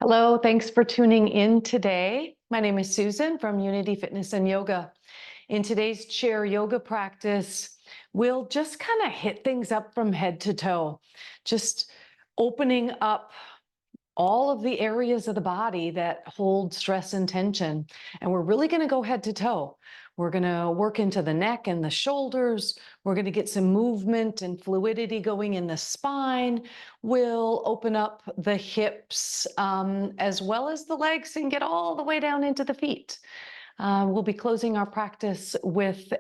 Hello, thanks for tuning in today. My name is Susan from Unity Fitness and Yoga. In today's chair yoga practice, we'll just kind of hit things up from head to toe, just opening up all of the areas of the body that hold stress and tension. And we're really going to go head to toe. We're going to work into the neck and the shoulders. We're going to get some movement and fluidity going in the spine. We'll open up the hips as well as the legs and get all the way down into the feet. We'll be closing our practice with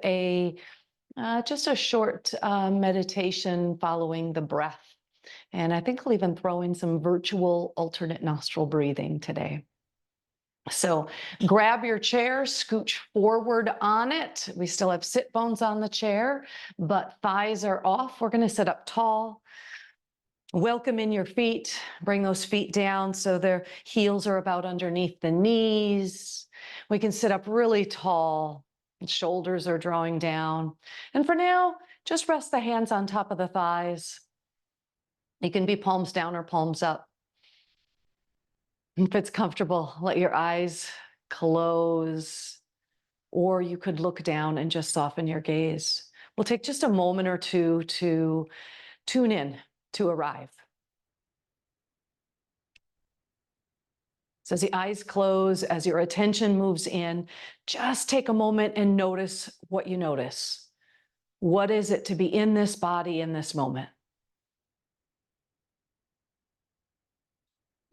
just a short meditation following the breath. And I think I'll even throw in some virtual alternate nostril breathing today. So grab your chair, scooch forward on it. We still have sit bones on the chair, but thighs are off. We're going to sit up tall. Welcome in your feet. Bring those feet down so their heels are about underneath the knees. We can sit up really tall. Shoulders are drawing down. And for now, just rest the hands on top of the thighs. You can be palms down or palms up. If it's comfortable, let your eyes close, or you could look down and just soften your gaze. We'll take just a moment or two to tune in, to arrive. So as the eyes close, as your attention moves in, just take a moment and notice what you notice. What is it to be in this body in this moment?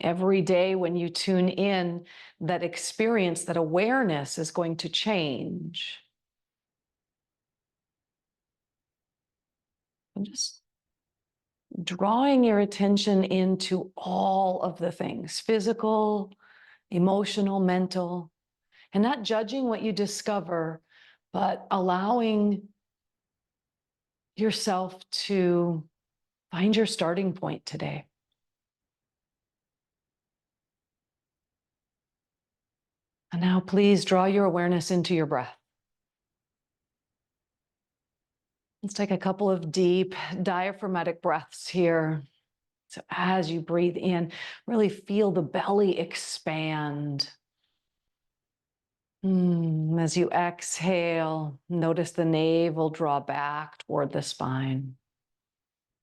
Every day when you tune in, that experience, that awareness is going to change. And just drawing your attention into all of the things, physical, emotional, mental, and not judging what you discover, but allowing yourself to find your starting point today. And now please draw your awareness into your breath. Let's take a couple of deep diaphragmatic breaths here. So as you breathe in, really feel the belly expand. As you exhale, notice the navel draw back toward the spine.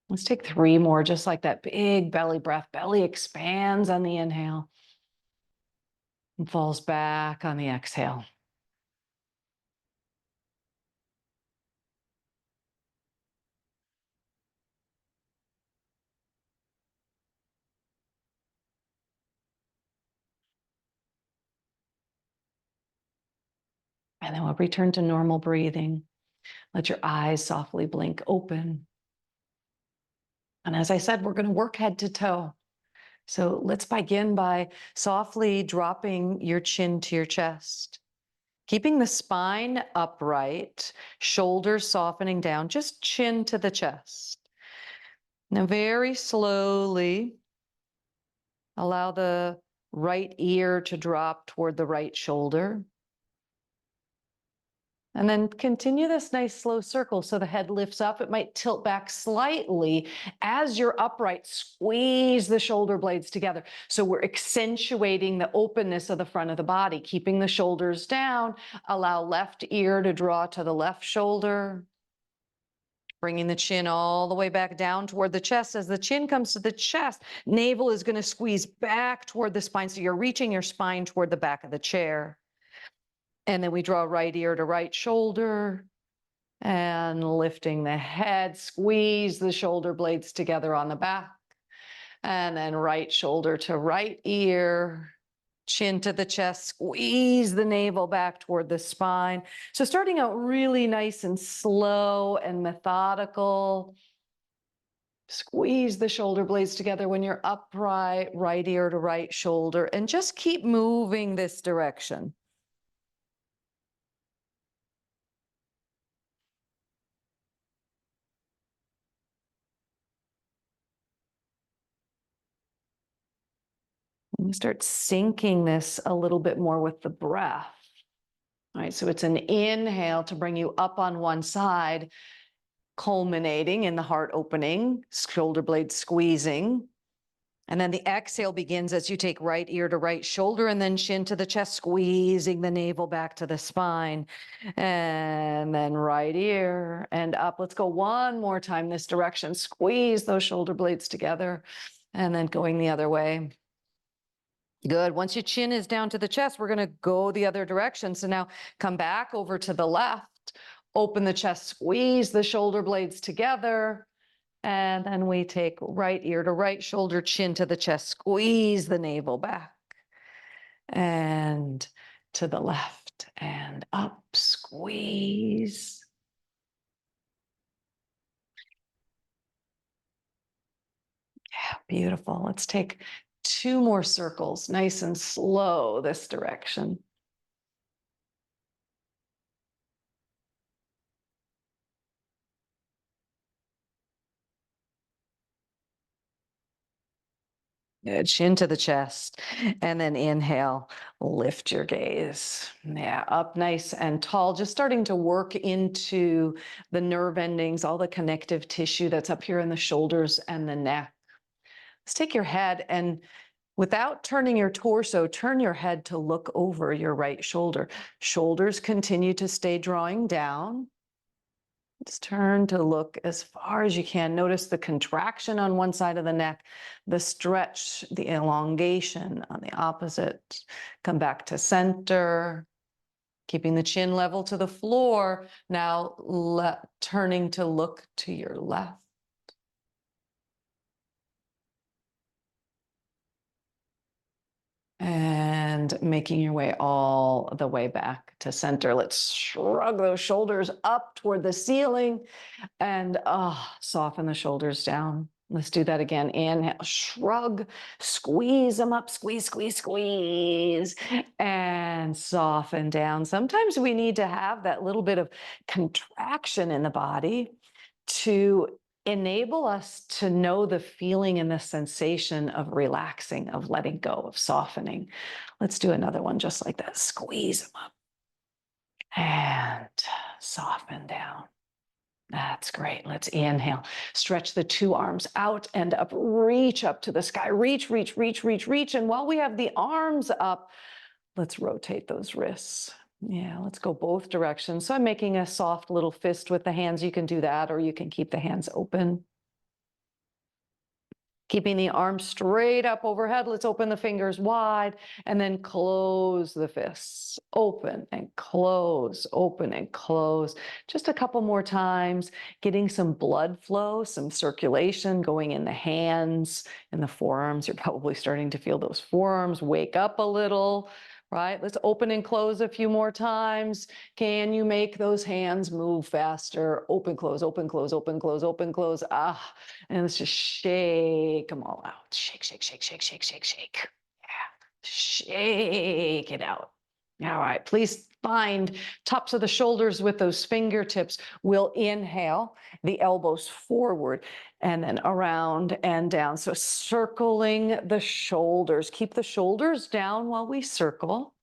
Let's take 3 more, just like that big belly breath. Belly expands on the inhale and falls back on the exhale. And then we'll return to normal breathing. Let your eyes softly blink open. And as I said, we're going to work head to toe. So let's begin by softly dropping your chin to your chest, keeping the spine upright, shoulders softening down, just chin to the chest. Now, very slowly, allow the right ear to drop toward the right shoulder. And then continue this nice slow circle so the head lifts up. It might tilt back slightly. As you're upright, squeeze the shoulder blades together. So we're accentuating the openness of the front of the body, keeping the shoulders down. Allow left ear to draw to the left shoulder. Bringing the chin all the way back down toward the chest. As the chin comes to the chest, navel is going to squeeze back toward the spine. So you're reaching your spine toward the back of the chair. And then we draw right ear to right shoulder and lifting the head, squeeze the shoulder blades together on the back. And then right shoulder to right ear, chin to the chest, squeeze the navel back toward the spine. So starting out really nice and slow and methodical. Squeeze the shoulder blades together when you're upright, right ear to right shoulder, and just keep moving this direction. And we start syncing this a little bit more with the breath. All right, so it's an inhale to bring you up on one side, culminating in the heart opening, shoulder blades squeezing. And then the exhale begins as you take right ear to right shoulder and then chin to the chest, squeezing the navel back to the spine. And then right ear and up. Let's go one more time this direction. Squeeze those shoulder blades together and then going the other way. Good. Once your chin is down to the chest, we're going to go the other direction. So now come back over to the left, open the chest, squeeze the shoulder blades together. And then we take right ear to right shoulder, chin to the chest, squeeze the navel back. And to the left and up, squeeze. Yeah, beautiful. Let's take 2 more circles, nice and slow this direction. Good. Chin to the chest. And then inhale, lift your gaze. Yeah, up nice and tall, just starting to work into the nerve endings, all the connective tissue that's up here in the shoulders and the neck. Let's take your head and without turning your torso, turn your head to look over your right shoulder. Shoulders continue to stay drawing down. Just turn to look as far as you can. Notice the contraction on one side of the neck, the stretch, the elongation on the opposite. Come back to center, keeping the chin level to the floor. Now turning to look to your left. And making your way all the way back to center. Let's shrug those shoulders up toward the ceiling and soften the shoulders down. Let's do that again. Inhale, shrug, squeeze them up, squeeze, squeeze, squeeze, and soften down. Sometimes we need to have that little bit of contraction in the body to enable us to know the feeling and the sensation of relaxing, of letting go, of softening. Let's do another one just like that. Squeeze them up and soften down. That's great. Let's inhale. Stretch the 2 arms out and up. Reach up to the sky. Reach, reach, reach, reach, reach. And while we have the arms up, let's rotate those wrists. Yeah, let's go both directions. So I'm making a soft little fist with the hands. You can do that, or you can keep the hands open. Keeping the arms straight up overhead. Let's open the fingers wide and then close the fists. Open and close, open and close. Just a couple more times, getting some blood flow, some circulation going in the hands and the forearms. You're probably starting to feel those forearms wake up a little. Right? Let's open and close a few more times. Can you make those hands move faster? Open, close, open, close, open, close, open, close. And let's just shake them all out. Shake, shake, shake, shake, shake, shake, shake. Yeah. Shake it out. All right. Please find tops of the shoulders with those fingertips. We'll inhale, the elbows forward and then around and down. So circling the shoulders. Keep the shoulders down while we circle.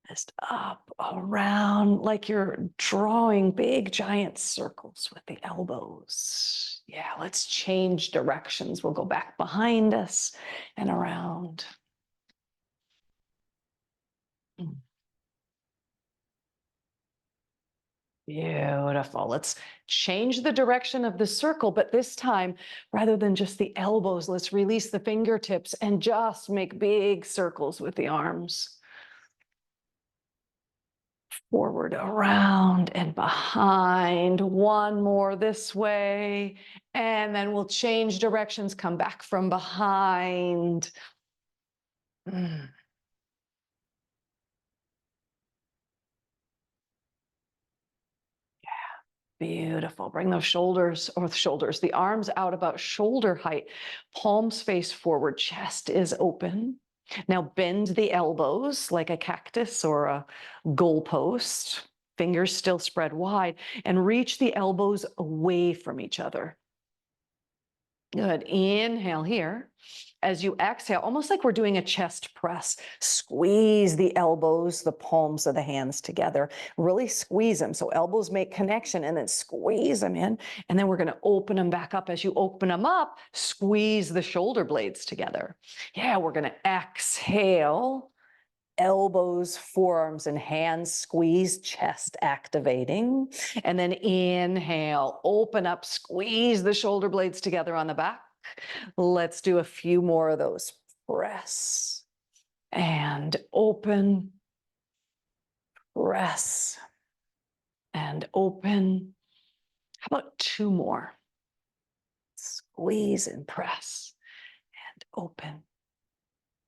Just up, around, like you're drawing big, giant circles with the elbows. Yeah, let's change directions. We'll go back behind us and around. Beautiful. Let's change the direction of the circle, but this time, rather than just the elbows, let's release the fingertips and just make big circles with the arms. Forward, around, and behind. One more this way. And then we'll change directions, come back from behind. Beautiful. Bring those the arms out about shoulder height. Palms face forward, chest is open. Now bend the elbows like a cactus or a goalpost. Fingers still spread wide and reach the elbows away from each other. Good. Inhale here. As you exhale, almost like we're doing a chest press, squeeze the elbows, the palms of the hands together. Really squeeze them. So elbows make connection and then squeeze them in. And then we're going to open them back up. As you open them up, squeeze the shoulder blades together. Yeah, we're going to exhale. Elbows, forearms, and hands squeeze, chest activating. And then inhale, open up, squeeze the shoulder blades together on the back. Let's do a few more of those. Press and open, press and open. How about two more? Squeeze and press and open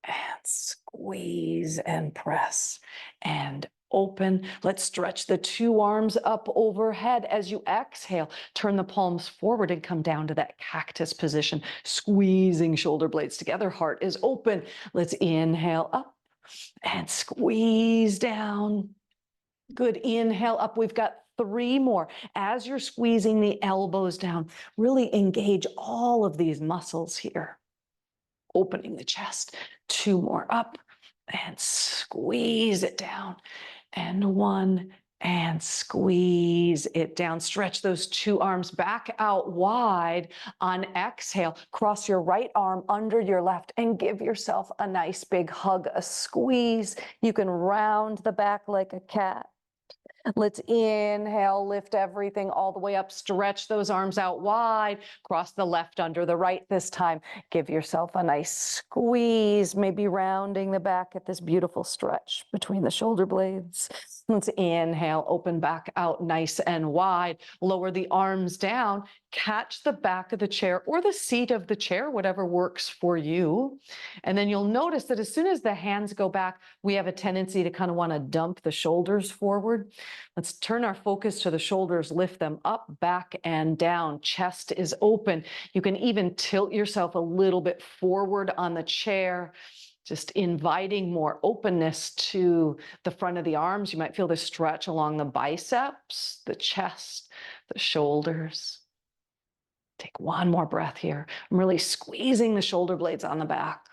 and squeeze and press and open. Let's stretch the two arms up overhead. As you exhale, turn the palms forward and come down to that cactus position, squeezing shoulder blades together. Heart is open. Let's inhale up and squeeze down. Good. Inhale up. We've got three more. As you're squeezing the elbows down, really engage all of these muscles here. Opening the chest. Two more up and squeeze it down. And one, and squeeze it down. Stretch those two arms back out wide. On exhale, cross your right arm under your left and give yourself a nice big hug, a squeeze. You can round the back like a cat. Let's inhale, lift everything all the way up, stretch those arms out wide, cross the left under the right this time. Give yourself a nice squeeze, maybe rounding the back at this beautiful stretch between the shoulder blades. Let's inhale, open back out nice and wide, lower the arms down, catch the back of the chair or the seat of the chair, whatever works for you. And then you'll notice that as soon as the hands go back, we have a tendency to kind of want to dump the shoulders forward. Let's turn our focus to the shoulders, lift them up, back, and down. Chest is open. You can even tilt yourself a little bit forward on the chair, just inviting more openness to the front of the arms. You might feel the stretch along the biceps, the chest, the shoulders. Take one more breath here. I'm really squeezing the shoulder blades on the back.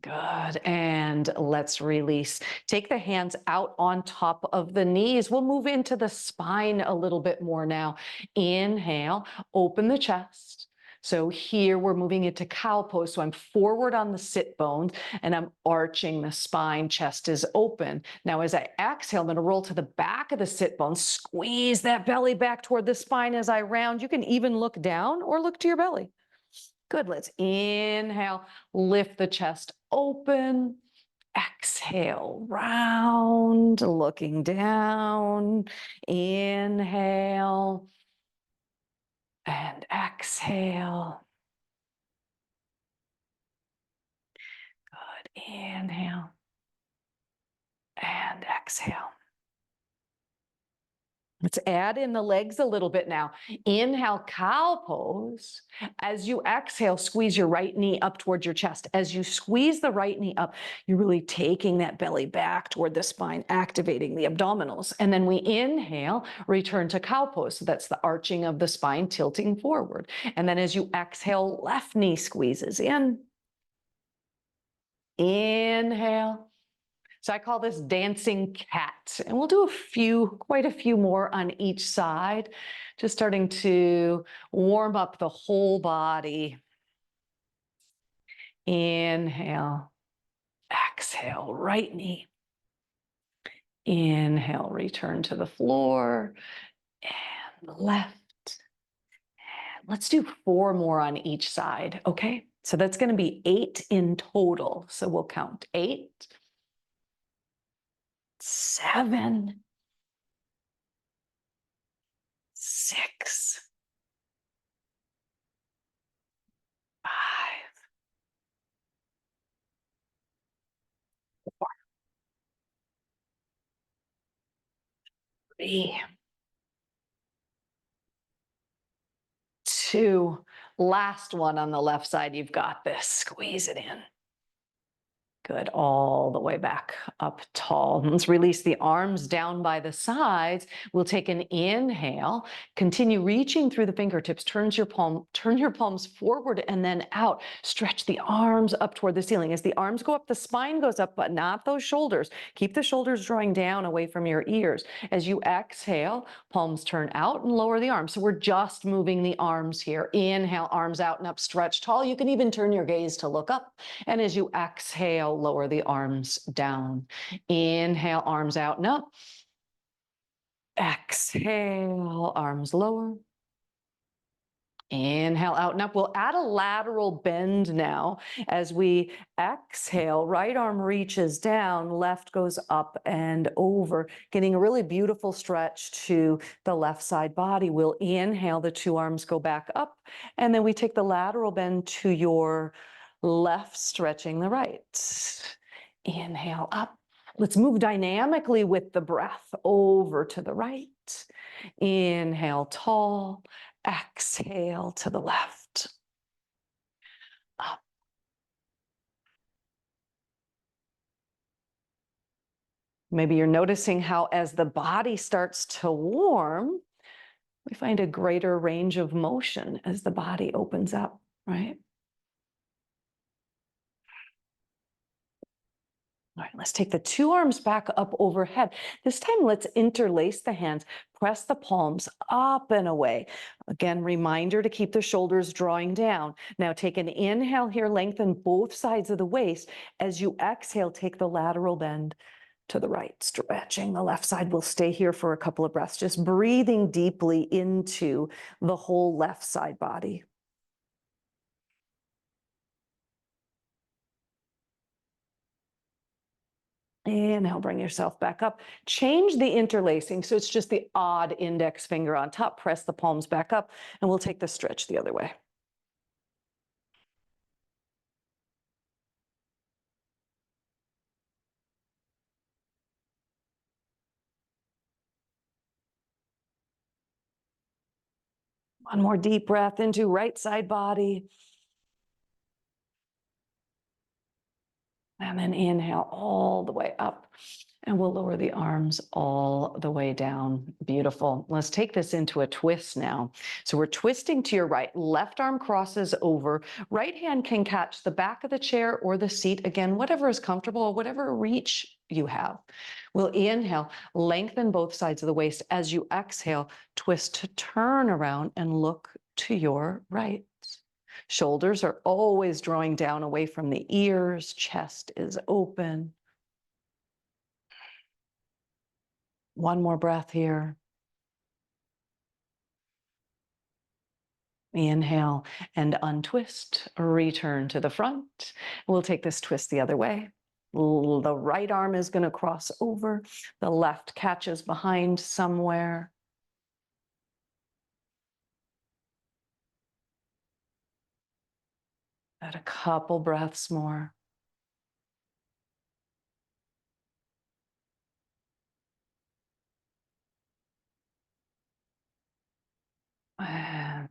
Good. And let's release. Take the hands out on top of the knees. We'll move into the spine a little bit more now. Inhale, open the chest. So here we're moving into cow pose. So I'm forward on the sit bones and I'm arching the spine. Chest is open. Now as I exhale, I'm going to roll to the back of the sit bones. Squeeze that belly back toward the spine as I round. You can even look down or look to your belly. Good. Let's inhale, lift the chest open. Exhale, round, looking down. Inhale and exhale. Good. Inhale and exhale. Let's add in the legs a little bit now. Inhale, cow pose. As you exhale, squeeze your right knee up towards your chest. As you squeeze the right knee up, you're really taking that belly back toward the spine, activating the abdominals. And then we inhale, return to cow pose. So that's the arching of the spine, tilting forward. And then as you exhale, left knee squeezes in. Inhale. So I call this dancing cat, and we'll do quite a few more on each side, just starting to warm up the whole body. Inhale, exhale, right knee. Inhale, return to the floor, and left. And let's do 4 more on each side, okay? So that's going to be 8 in total. So we'll count 8. 7, 6, 5, 4, 3, 2. Last one on the left side. You've got this. Squeeze it in. Good, all the way back up tall. Let's release the arms down by the sides. We'll take an inhale, continue reaching through the fingertips, turn your palms forward and then out. Stretch the arms up toward the ceiling. As the arms go up, the spine goes up, but not those shoulders. Keep the shoulders drawing down away from your ears. As you exhale, palms turn out and lower the arms. So we're just moving the arms here. Inhale, arms out and up, stretch tall. You can even turn your gaze to look up. And as you exhale, lower the arms down. Inhale, arms out and up. Exhale, arms lower. Inhale, out and up. We'll add a lateral bend now. As we exhale, right arm reaches down, left goes up and over, getting a really beautiful stretch to the left side body. We'll inhale, the two arms go back up, and then we take the lateral bend to your left, stretching the right. Inhale, up. Let's move dynamically with the breath over to the right. Inhale, tall. Exhale to the left. Up. Maybe you're noticing how as the body starts to warm, we find a greater range of motion as the body opens up, right? All right, let's take the two arms back up overhead. This time, let's interlace the hands, press the palms up and away. Again, reminder to keep the shoulders drawing down. Now take an inhale here, lengthen both sides of the waist. As you exhale, take the lateral bend to the right, stretching the left side. We'll stay here for a couple of breaths, just breathing deeply into the whole left side body. Inhale, bring yourself back up. Change the interlacing, so it's just the odd index finger on top. Press the palms back up, and we'll take the stretch the other way. One more deep breath into right side body. And then inhale all the way up. And we'll lower the arms all the way down. Beautiful. Let's take this into a twist now. So we're twisting to your right. Left arm crosses over. Right hand can catch the back of the chair or the seat. Again, whatever is comfortable, whatever reach you have. We'll inhale, lengthen both sides of the waist. As you exhale, twist to turn around and look to your right. Shoulders are always drawing down away from the ears. Chest is open. One more breath here. Inhale and untwist. Return to the front. We'll take this twist the other way. The right arm is going to cross over. The left catches behind somewhere. Add a couple breaths more. And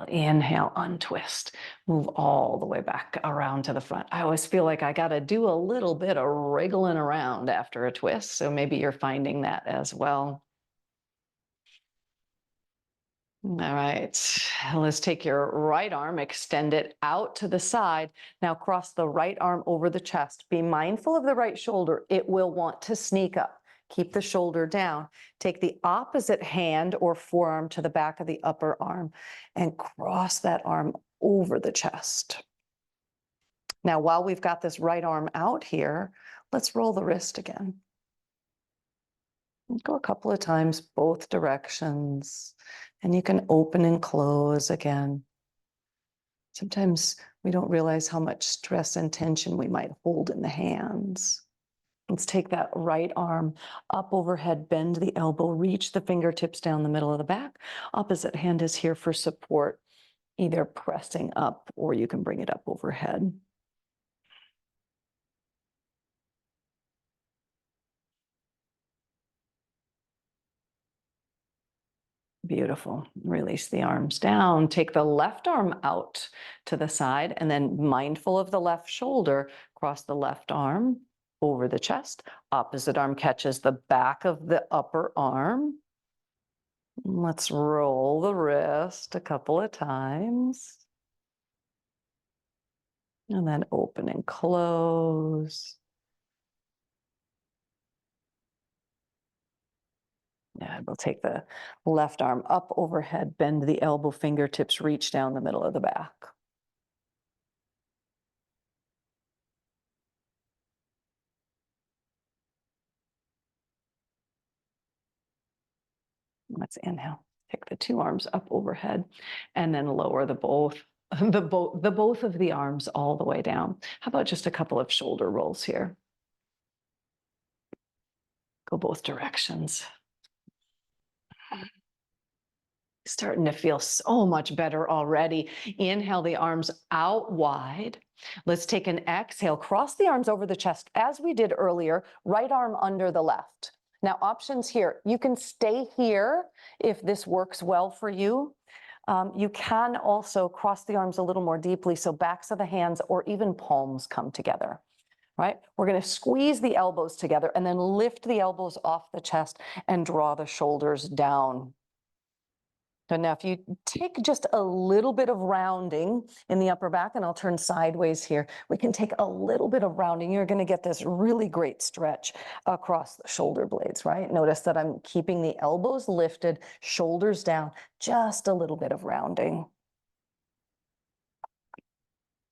inhale, untwist. Move all the way back around to the front. I always feel like I got to do a little bit of wriggling around after a twist. So maybe you're finding that as well. All right, let's take your right arm, extend it out to the side. Now cross the right arm over the chest. Be mindful of the right shoulder. It will want to sneak up. Keep the shoulder down. Take the opposite hand or forearm to the back of the upper arm and cross that arm over the chest. Now, while we've got this right arm out here, let's roll the wrist again. Go a couple of times, both directions, and you can open and close again. Sometimes we don't realize how much stress and tension we might hold in the hands. Let's take that right arm up overhead, bend the elbow, reach the fingertips down the middle of the back. Opposite hand is here for support, either pressing up or you can bring it up overhead. Beautiful. Release the arms down. Take the left arm out to the side, and then mindful of the left shoulder, cross the left arm over the chest. Opposite arm catches the back of the upper arm. Let's roll the wrist a couple of times. And then open and close. And we'll take the left arm up overhead, bend the elbow, fingertips reach down the middle of the back. Let's inhale. Take the two arms up overhead and then lower the both of the arms all the way down. How about just a couple of shoulder rolls here? Go both directions. Starting to feel so much better already. Inhale the arms out wide. Let's take an exhale. Cross the arms over the chest as we did earlier. Right arm under the left. Now, options here. You can stay here if this works well for you. You can also cross the arms a little more deeply, so backs of the hands or even palms come together. Right? We're going to squeeze the elbows together and then lift the elbows off the chest and draw the shoulders down. So now if you take just a little bit of rounding in the upper back, and I'll turn sideways here, we can take a little bit of rounding. You're going to get this really great stretch across the shoulder blades, right? Notice that I'm keeping the elbows lifted, shoulders down, just a little bit of rounding.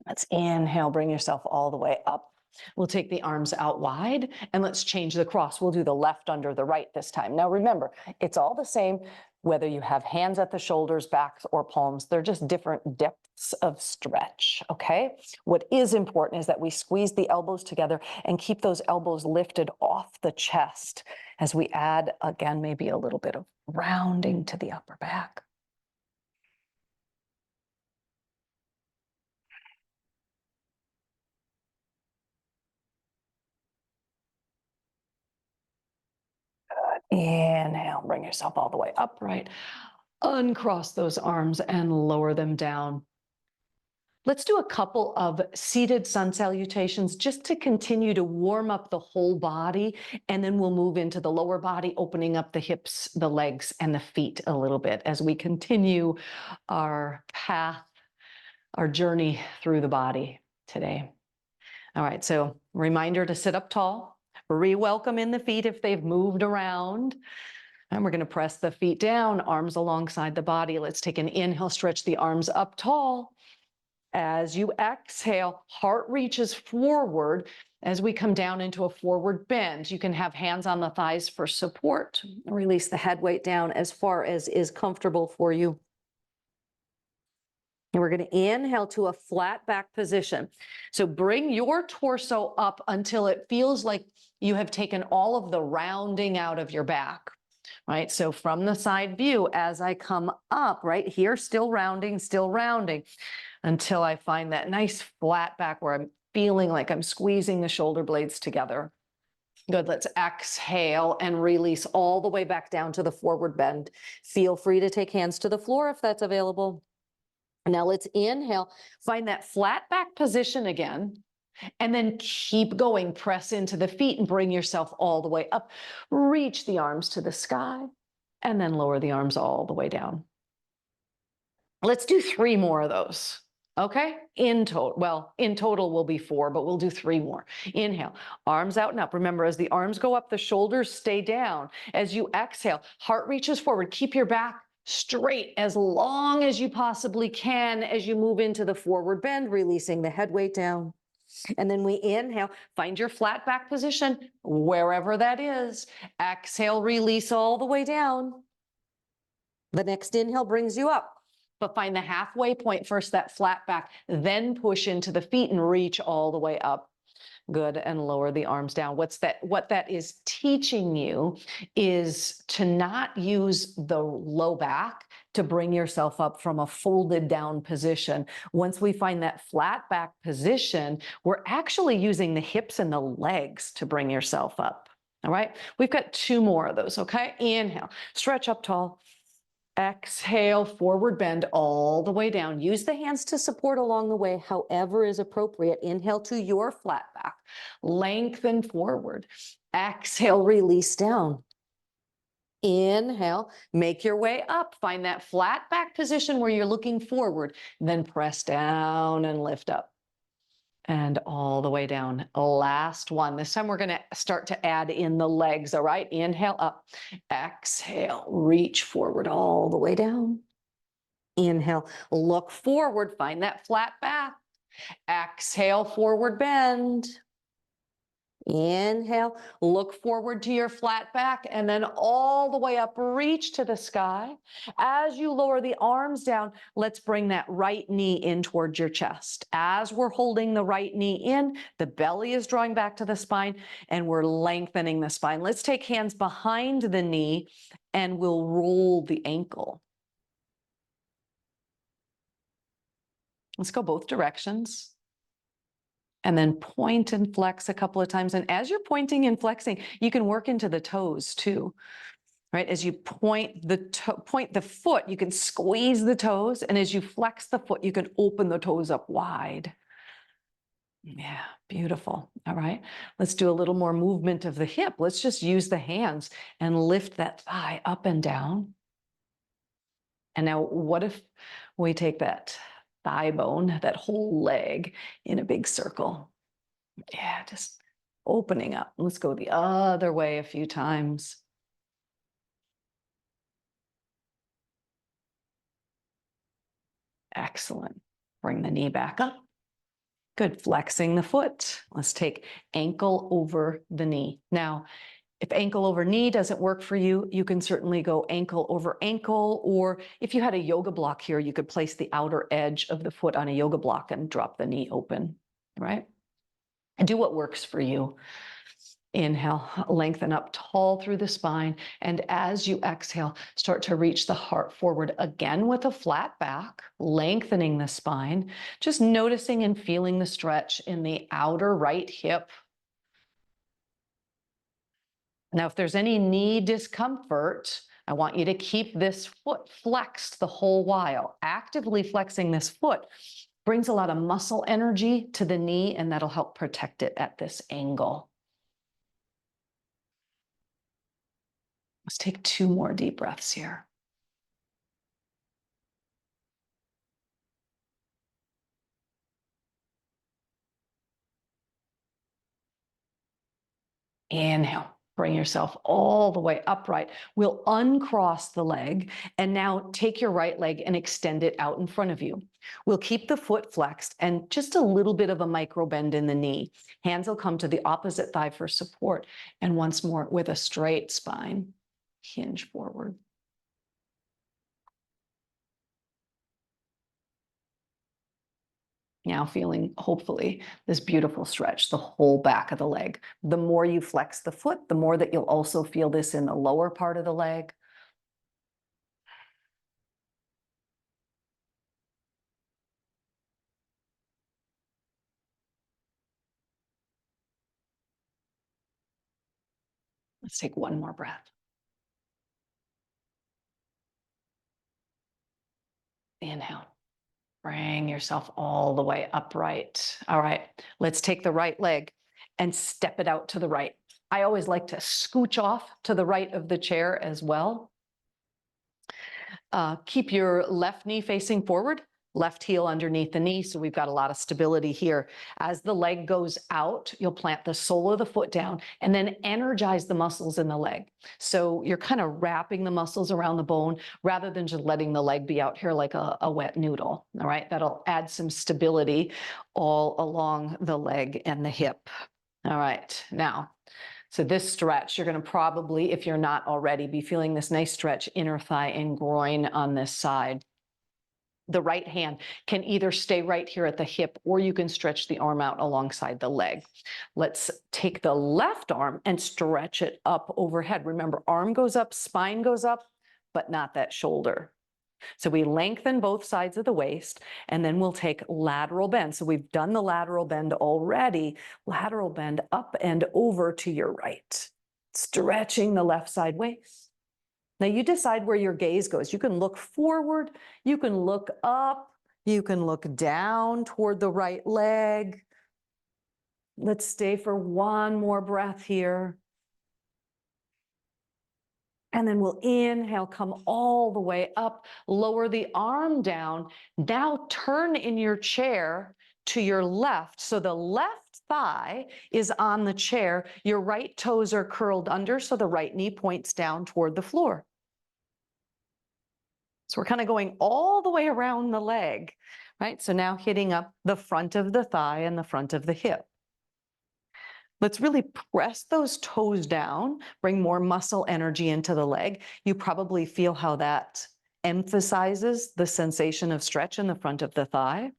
Let's inhale, bring yourself all the way up. We'll take the arms out wide and let's change the cross. We'll do the left under the right this time. Now remember, it's all the same whether you have hands at the shoulders, backs, or palms. They're just different depths of stretch, okay? What is important is that we squeeze the elbows together and keep those elbows lifted off the chest as we add, again, maybe a little bit of rounding to the upper back. Inhale, bring yourself all the way upright. Uncross those arms and lower them down. Let's do a couple of seated sun salutations just to continue to warm up the whole body, and then we'll move into the lower body, opening up the hips, the legs, and the feet a little bit as we continue our path, our journey through the body today. All right, so reminder to sit up tall, re-welcome in the feet if they've moved around. And we're going to press the feet down, arms alongside the body. Let's take an inhale, stretch the arms up tall. As you exhale, heart reaches forward as we come down into a forward bend. You can have hands on the thighs for support. Release the head weight down as far as is comfortable for you. And we're going to inhale to a flat back position. So bring your torso up until it feels like you have taken all of the rounding out of your back. Right? So from the side view, as I come up, right here, still rounding, until I find that nice flat back where I'm feeling like I'm squeezing the shoulder blades together. Good, let's exhale and release all the way back down to the forward bend. Feel free to take hands to the floor if that's available. Now let's inhale, find that flat back position again. And then keep going, press into the feet and bring yourself all the way up. Reach the arms to the sky and then lower the arms all the way down. Let's do 3 more of those, okay? In total will be 4, but we'll do 3 more. Inhale, arms out and up. Remember, as the arms go up, the shoulders stay down. As you exhale, heart reaches forward. Keep your back straight as long as you possibly can as you move into the forward bend, releasing the head weight down. And then we inhale, find your flat back position, wherever that is. Exhale, release all the way down. The next inhale brings you up, but find the halfway point first, that flat back, then push into the feet and reach all the way up. Good, and lower the arms down. What that is teaching you is to not use the low back to bring yourself up from a folded down position. Once we find that flat back position, we're actually using the hips and the legs to bring yourself up. All right, we've got 2 more of those, okay? Inhale, stretch up tall. Exhale, forward bend all the way down. Use the hands to support along the way, however is appropriate. Inhale to your flat back. Lengthen forward. Exhale, release down. Inhale, make your way up. Find that flat back position where you're looking forward. Then press down and lift up. And all the way down. Last one. This time we're going to start to add in the legs, all right? Inhale up. Exhale, reach forward all the way down. Inhale, look forward, find that flat back. Exhale, forward bend. Inhale, look forward to your flat back, and then all the way up, reach to the sky. As you lower the arms down, let's bring that right knee in towards your chest. As we're holding the right knee in, the belly is drawing back to the spine, and we're lengthening the spine. Let's take hands behind the knee, and we'll roll the ankle. Let's go both directions. And then point and flex a couple of times. And as you're pointing and flexing, you can work into the toes too, right? As you point the foot, you can squeeze the toes. And as you flex the foot, you can open the toes up wide. Yeah, beautiful. All right, let's do a little more movement of the hip. Let's just use the hands and lift that thigh up and down. And now what if we take that thigh bone, that whole leg, in a big circle? Yeah, just opening up. Let's go the other way a few times. Excellent. Bring the knee back up. Good. Flexing the foot. Let's take ankle over the knee. Now, if ankle over knee doesn't work for you, you can certainly go ankle over ankle, or if you had a yoga block here, you could place the outer edge of the foot on a yoga block and drop the knee open, right? And do what works for you. Inhale, lengthen up tall through the spine. And as you exhale, start to reach the heart forward again with a flat back, lengthening the spine, just noticing and feeling the stretch in the outer right hip. Now, if there's any knee discomfort, I want you to keep this foot flexed the whole while. Actively flexing this foot brings a lot of muscle energy to the knee, and that'll help protect it at this angle. Let's take 2 more deep breaths here. Inhale, bring yourself all the way upright. We'll uncross the leg, and now take your right leg and extend it out in front of you. We'll keep the foot flexed and just a little bit of a micro bend in the knee. Hands will come to the opposite thigh for support. And once more, with a straight spine, hinge forward. Now feeling, hopefully, this beautiful stretch, the whole back of the leg. The more you flex the foot, the more that you'll also feel this in the lower part of the leg. Let's take 1 more breath. Inhale. Bring yourself all the way upright. All right, let's take the right leg and step it out to the right. I always like to scooch off to the right of the chair as well. Keep your left knee facing forward, left heel underneath the knee, so we've got a lot of stability here. As the leg goes out, you'll plant the sole of the foot down and then energize the muscles in the leg. So you're kind of wrapping the muscles around the bone rather than just letting the leg be out here like a wet noodle, all right? That'll add some stability all along the leg and the hip. All right, now, so this stretch, you're going to probably, if you're not already, be feeling this nice stretch, inner thigh and groin on this side. The right hand can either stay right here at the hip, or you can stretch the arm out alongside the leg. Let's take the left arm and stretch it up overhead. Remember, arm goes up, spine goes up, but not that shoulder. So we lengthen both sides of the waist, and then we'll take lateral bend. So we've done the lateral bend already. Lateral bend up and over to your right, stretching the left side waist. Now you decide where your gaze goes. You can look forward, you can look up, you can look down toward the right leg. Let's stay for one more breath here. And then we'll inhale, come all the way up, lower the arm down. Now turn in your chair to your left. So the left thigh is on the chair. Your right toes are curled under, so the right knee points down toward the floor. So we're kind of going all the way around the leg, right? So now hitting up the front of the thigh and the front of the hip. Let's really press those toes down, bring more muscle energy into the leg. You probably feel how that emphasizes the sensation of stretch in the front of the thigh.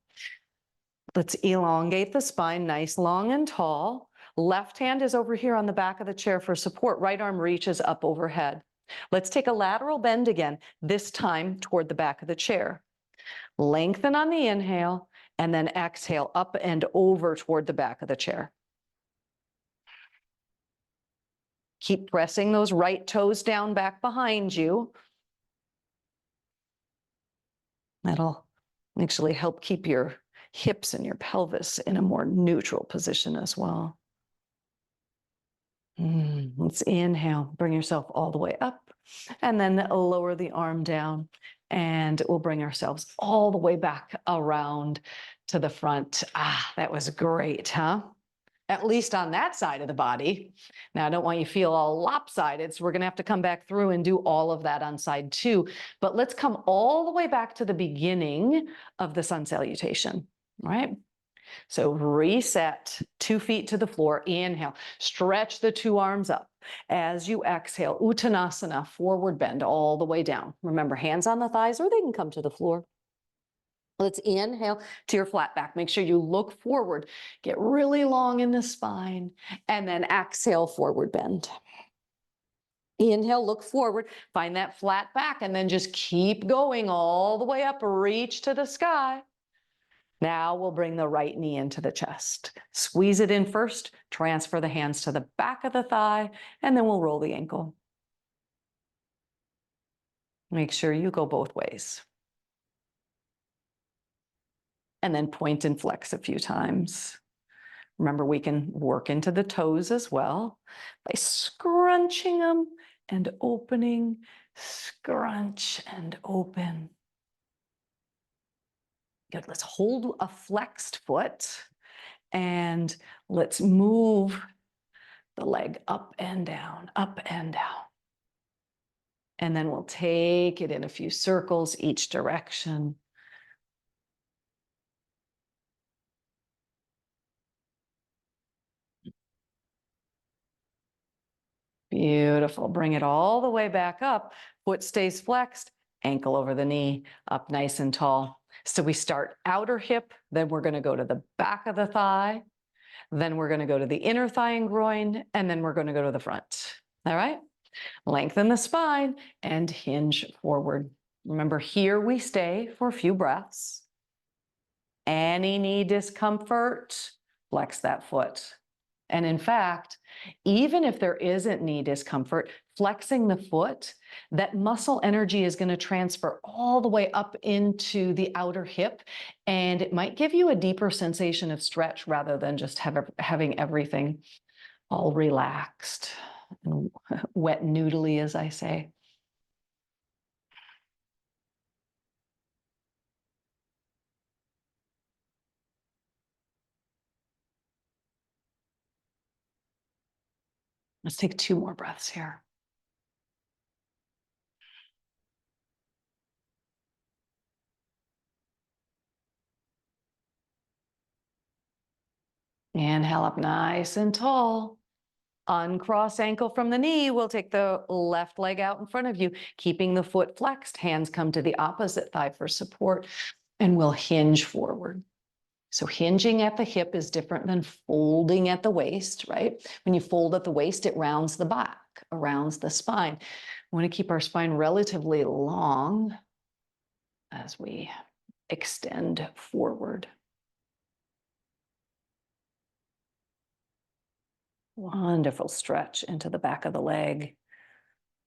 Let's elongate the spine, nice, long, and tall. Left hand is over here on the back of the chair for support. Right arm reaches up overhead. Let's take a lateral bend again, this time toward the back of the chair. Lengthen on the inhale, and then exhale up and over toward the back of the chair. Keep pressing those right toes down back behind you. That'll actually help keep your hips and your pelvis in a more neutral position as well. Let's inhale, bring yourself all the way up, and then lower the arm down, and we'll bring ourselves all the way back around to the front. That was great, huh? At least on that side of the body. Now, I don't want you to feel all lopsided, so we're going to have to come back through and do all of that on side two. But let's come all the way back to the beginning of the sun salutation, right? So reset, 2 feet to the floor, inhale, stretch the 2 arms up. As you exhale, Uttanasana, forward bend all the way down. Remember, hands on the thighs or they can come to the floor. Let's inhale to your flat back. Make sure you look forward, get really long in the spine, and then exhale, forward bend. Inhale, look forward, find that flat back, and then just keep going all the way up, reach to the sky. Now we'll bring the right knee into the chest. Squeeze it in first, transfer the hands to the back of the thigh, and then we'll roll the ankle. Make sure you go both ways. And then point and flex a few times. Remember, we can work into the toes as well by scrunching them and opening, scrunch and open. Good, let's hold a flexed foot and let's move the leg up and down, up and down. And then we'll take it in a few circles each direction. Beautiful. Bring it all the way back up. Foot stays flexed, ankle over the knee, up nice and tall. So we start outer hip, then we're going to go to the back of the thigh, then we're going to go to the inner thigh and groin, and then we're going to go to the front. All right? Lengthen the spine and hinge forward. Remember, here we stay for a few breaths. Any knee discomfort, flex that foot. And in fact, even if there isn't knee discomfort, flexing the foot, that muscle energy is going to transfer all the way up into the outer hip, and it might give you a deeper sensation of stretch rather than just having everything all relaxed and wet noodly, as I say. Let's take 2 more breaths here. Inhale up nice and tall. Uncross ankle from the knee. We'll take the left leg out in front of you, keeping the foot flexed. Hands come to the opposite thigh for support, and we'll hinge forward. So hinging at the hip is different than folding at the waist, right? When you fold at the waist, it rounds the back, rounds the spine. We want to keep our spine relatively long as we extend forward. Wonderful stretch into the back of the leg.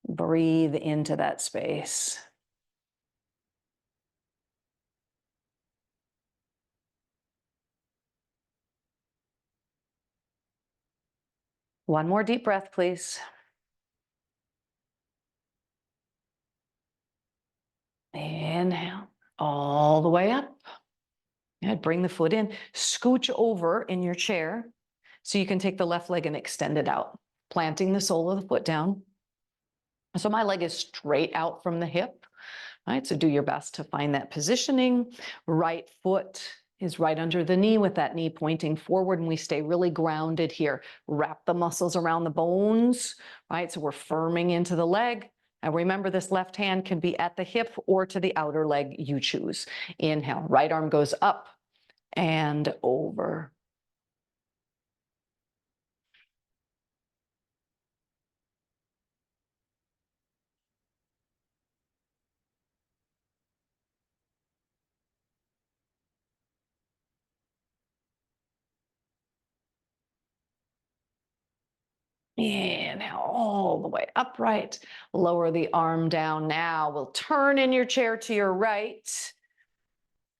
Breathe into that space. One more deep breath, please. Inhale all the way up. Good. Bring the foot in. Scooch over in your chair so you can take the left leg and extend it out, planting the sole of the foot down. So my leg is straight out from the hip, right? So do your best to find that positioning. Right foot is right under the knee with that knee pointing forward, and we stay really grounded here. Wrap the muscles around the bones, right? So we're firming into the leg. And remember, this left hand can be at the hip or to the outer leg, you choose. Inhale, right arm goes up and over. Inhale all the way upright. Lower the arm down now. We'll turn in your chair to your right,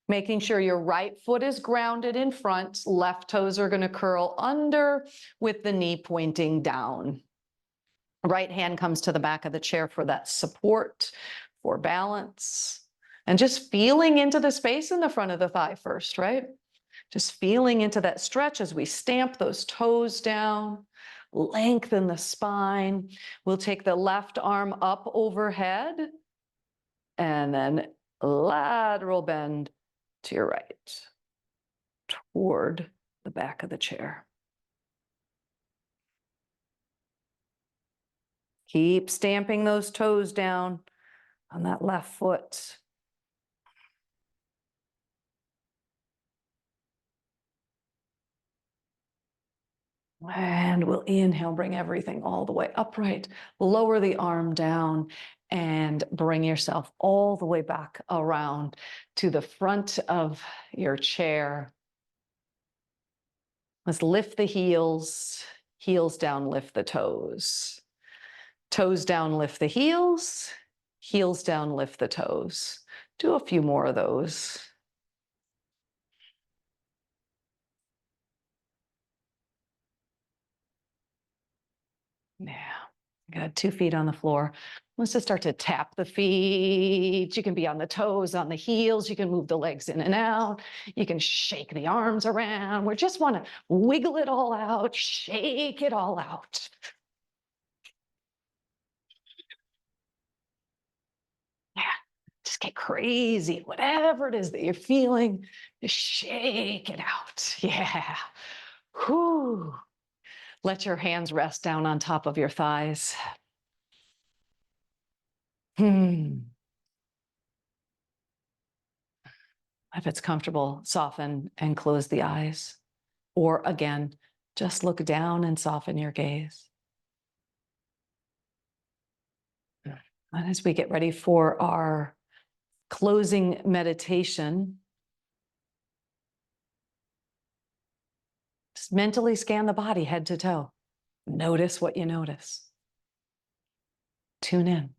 making sure your right foot is grounded in front. Left toes are going to curl under with the knee pointing down. Right hand comes to the back of the chair for that support, for balance. And just feeling into the space in the front of the thigh first, right? Just feeling into that stretch as we stamp those toes down, lengthen the spine. We'll take the left arm up overhead and then lateral bend to your right toward the back of the chair. Keep stamping those toes down on that left foot. And we'll inhale, bring everything all the way upright, lower the arm down, and bring yourself all the way back around to the front of your chair. Let's lift the heels, heels down, lift the toes. Toes down, lift the heels, heels down, lift the toes. Do a few more of those. Yeah, got 2 feet on the floor. Let's just start to tap the feet. You can be on the toes, on the heels. You can move the legs in and out. You can shake the arms around. We just want to wiggle it all out, shake it all out. Yeah, just get crazy. Whatever it is that you're feeling, just shake it out. Yeah. Whew. Let your hands rest down on top of your thighs. If it's comfortable, soften and close the eyes. Or again, just look down and soften your gaze. And as we get ready for our closing meditation, just mentally scan the body head to toe. Notice what you notice. Tune in.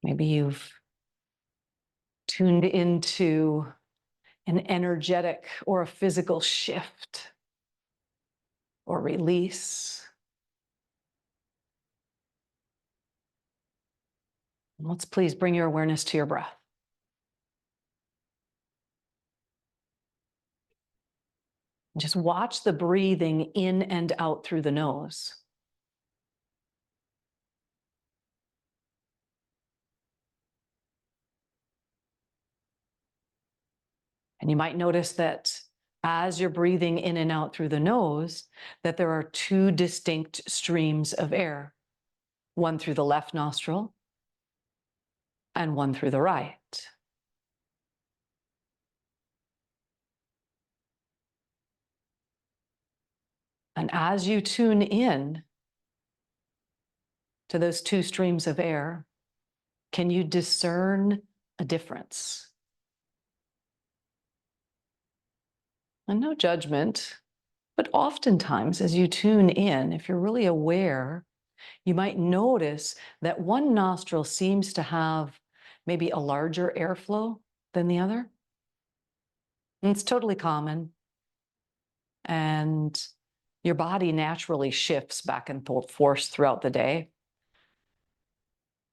Maybe you've tuned into an energetic or a physical shift or release. Let's please bring your awareness to your breath. Just watch the breathing in and out through the nose. And you might notice that as you're breathing in and out through the nose, that there are 2 distinct streams of air, one through the left nostril and one through the right. And as you tune in to those 2 streams of air, can you discern a difference? And no judgment, but oftentimes as you tune in, if you're really aware, you might notice that one nostril seems to have maybe a larger airflow than the other. And it's totally common. And your body naturally shifts back and forth throughout the day.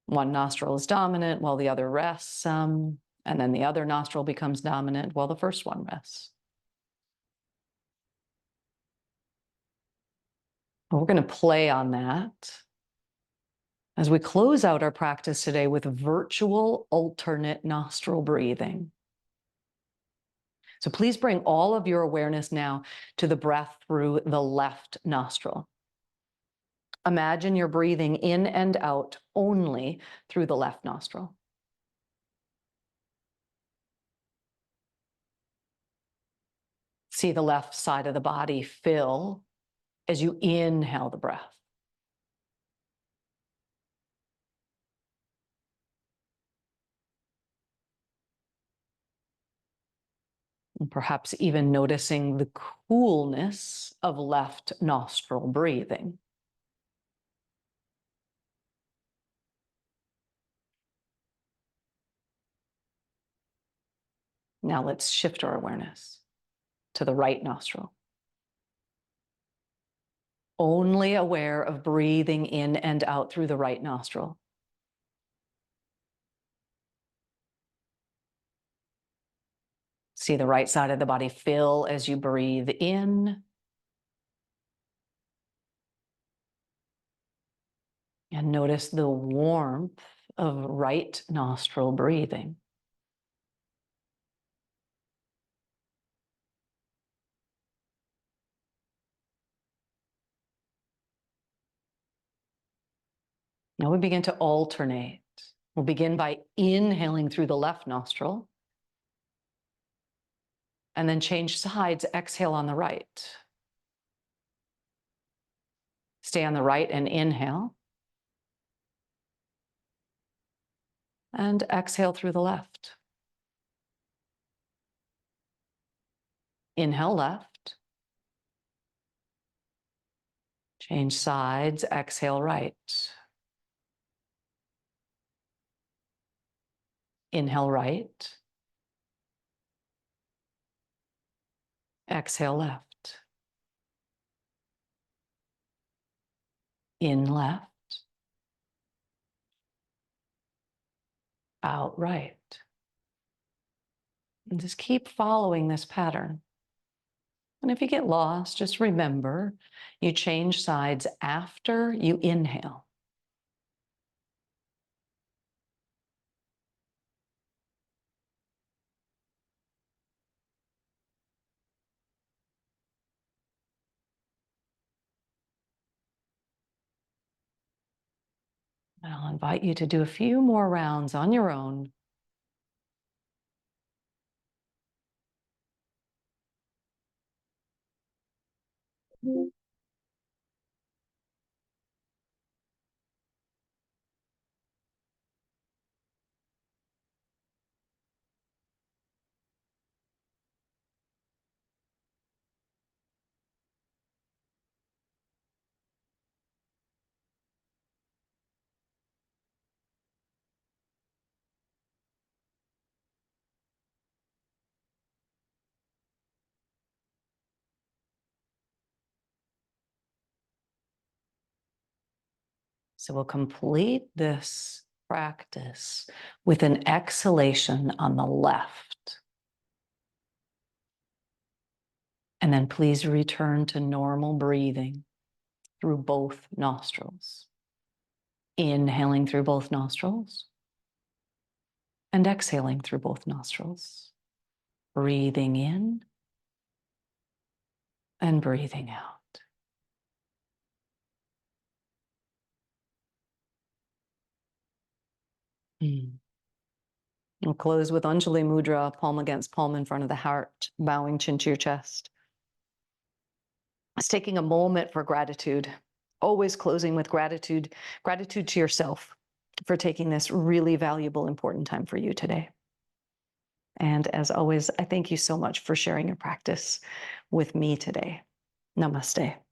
One nostril is dominant while the other rests, and then the other nostril becomes dominant while the first one rests. We're going to play on that as we close out our practice today with virtual alternate nostril breathing. So please bring all of your awareness now to the breath through the left nostril. Imagine you're breathing in and out only through the left nostril. See the left side of the body fill as you inhale the breath. And perhaps even noticing the coolness of left nostril breathing. Now let's shift our awareness to the right nostril. Only aware of breathing in and out through the right nostril. See the right side of the body fill as you breathe in. And notice the warmth of right nostril breathing. Now we begin to alternate. We'll begin by inhaling through the left nostril and then change sides, exhale on the right. Stay on the right and inhale. And exhale through the left. Inhale left. Change sides, exhale right. Inhale right. Exhale left. In left. Out right. And just keep following this pattern. And if you get lost, just remember, you change sides after you inhale. I'll invite you to do a few more rounds on your own. So we'll complete this practice with an exhalation on the left. And then please return to normal breathing through both nostrils. Inhaling through both nostrils and exhaling through both nostrils. Breathing in and breathing out. We'll close with Anjali Mudra, palm against palm in front of the heart, bowing chin to your chest. It's taking a moment for gratitude, always closing with gratitude, gratitude to yourself for taking this really valuable, important time for you today. And as always, I thank you so much for sharing your practice with me today. Namaste.